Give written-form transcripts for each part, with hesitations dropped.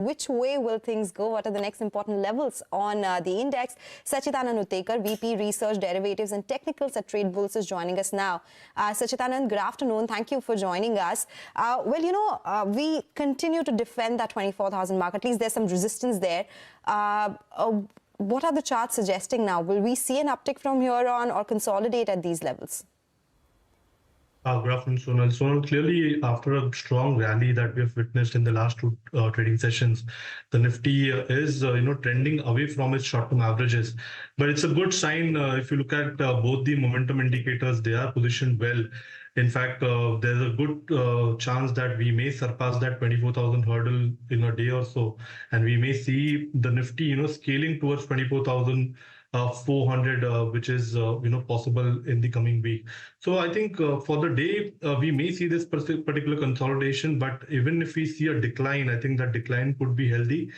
Which way will things go? What are the next important levels on the index? Sacchitanand Uttekar, VP Research, Derivatives and Technicals at Tradebulls is joining us now. Sacchitanand, good afternoon. Thank you for joining us. We continue to defend that 24,000 mark. At least there's some resistance there. What are the charts suggesting now? Will we see an uptick from here on or consolidate at these levels? Good afternoon, Sonal. Sonal, clearly after a strong rally that we have witnessed in the last two trading sessions, the Nifty is trending away from its short-term averages. But it's a good sign if you look at both the momentum indicators, they are positioned well. In fact, there's a good chance that we may surpass that 24,000 hurdle in a day or so, and we may see the Nifty, scaling towards 24,400, which is possible in the coming week. So I think for the day we may see this particular consolidation, but even if we see a decline, I think that decline could be healthy.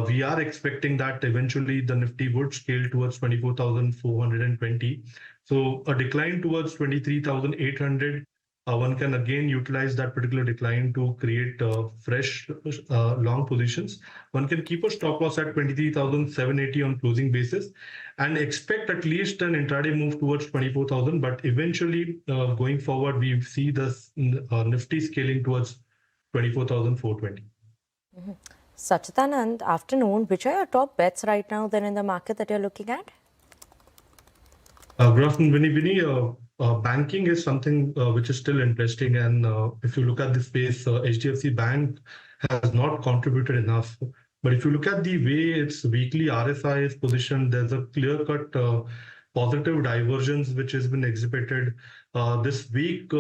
We are expecting that eventually the Nifty would scale towards 24,420. So a decline towards 23,800. One can again utilize that particular decline to create fresh long positions. One can keep a stop loss at 23,780 on closing basis and expect at least an intraday move towards 24,000. But eventually, going forward, we see the Nifty scaling towards 24,420. Sacchitanand, afternoon. Which are your top bets right now then in the market that you're looking at? Good afternoon, Vinny. Banking is something which is still interesting, and if you look at the space, HDFC Bank has not contributed enough. But if you look at the way its weekly RSI is positioned, there's a clear-cut positive divergence which has been exhibited. This week,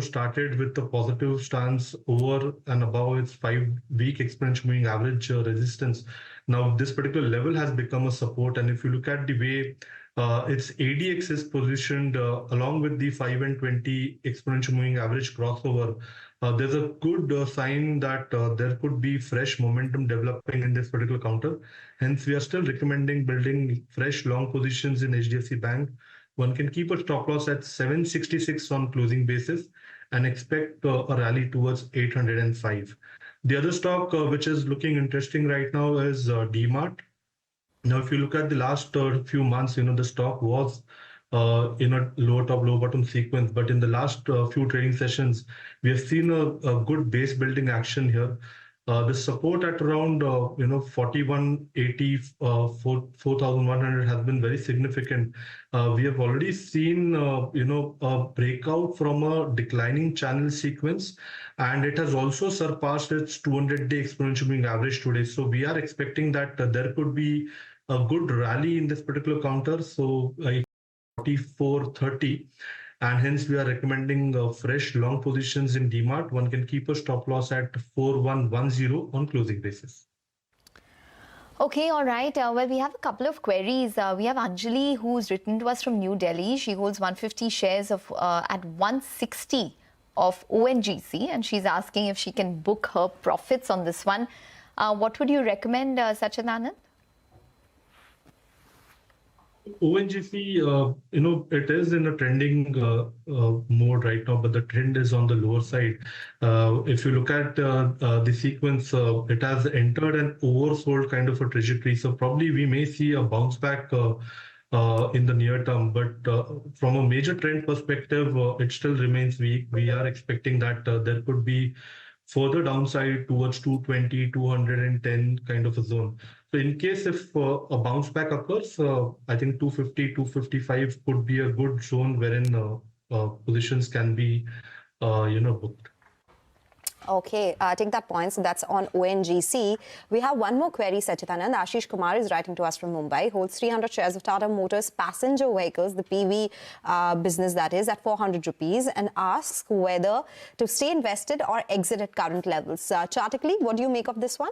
started with the positive stance over and above its 5-week exponential moving average resistance. Now, this particular level has become a support, and if you look at the way its ADX is positioned along with the 5 and 20 exponential moving average crossover, there's a good sign that there could be fresh momentum developing in this particular counter. Hence, we are still recommending building fresh long positions in HDFC Bank. One can keep a stop loss at 766 on closing basis and expect a rally towards 805. The other stock which is looking interesting right now is DMart. Now, if you look at the last few months, the stock was in a low top, low bottom sequence. But in the last few trading sessions, we have seen a good base building action here. The support at around 4180, 4100 has been very significant. We have already seen a breakout from a declining channel sequence, and it has also surpassed its 200-day exponential moving average today. So we are expecting that there could be a good rally in this particular counter. So 4430. And hence we are recommending fresh long positions in DMart. One can keep a stop loss at 4110 on closing basis. Okay, all right. Well, we have a couple of queries. We have Anjali, who's written to us from New Delhi. She holds 150 shares of at 160 of ONGC, and she's asking if she can book her profits on this one. What would you recommend, Sacchitanand? ONGC, it is in a trending mode right now, but the trend is on the lower side. If you look at the sequence, it has entered an oversold kind of a trajectory. So probably we may see a bounce back in the near term. But from a major trend perspective, it still remains weak. We are expecting that there could be further downside towards 220, 210 kind of a zone. So in case if a bounce back occurs, I think 250, 255 could be a good zone wherein positions can be, booked. Okay, take that point. So that's on ONGC. We have one more query, Sacchitanand. Ashish Kumar is writing to us from Mumbai. Holds 300 shares of Tata Motors passenger vehicles, the PV business that is, at 400 rupees, and asks whether to stay invested or exit at current levels. Chartically, what do you make of this one?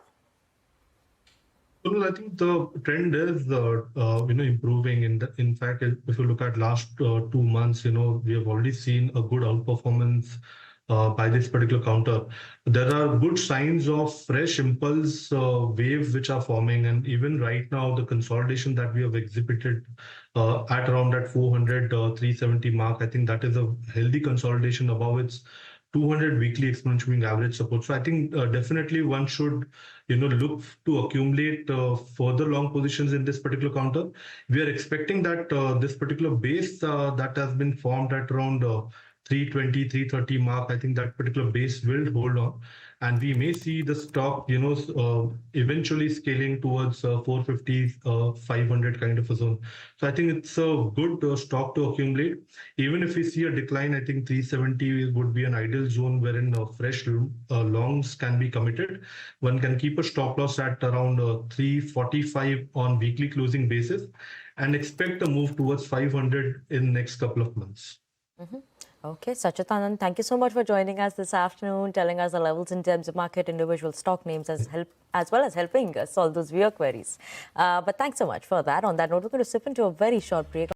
Well, I think the trend is, improving. In fact, if you look at last 2 months, we have already seen a good outperformance by this particular counter. There are good signs of fresh impulse wave which are forming, and even right now the consolidation that we have exhibited at around that 400 370 mark, I think that is a healthy consolidation above its 200 weekly exponential moving average support. So I think definitely one should, look to accumulate further long positions in this particular counter. We are expecting that this particular base that has been formed at around 320, 330 mark, I think that particular base will hold on. And we may see the stock, eventually scaling towards 450, 500 kind of a zone. So I think it's a good stock to accumulate. Even if we see a decline, I think 370 would be an ideal zone wherein fresh longs can be committed. One can keep a stop loss at around 345 on weekly closing basis and expect a move towards 500 in next couple of months. Okay, Sacchitanand, thank you so much for joining us this afternoon, telling us the levels in terms of market, individual stock names, as well as helping us solve those viewer queries. But thanks so much for that. On that note, we're going to slip into a very short break.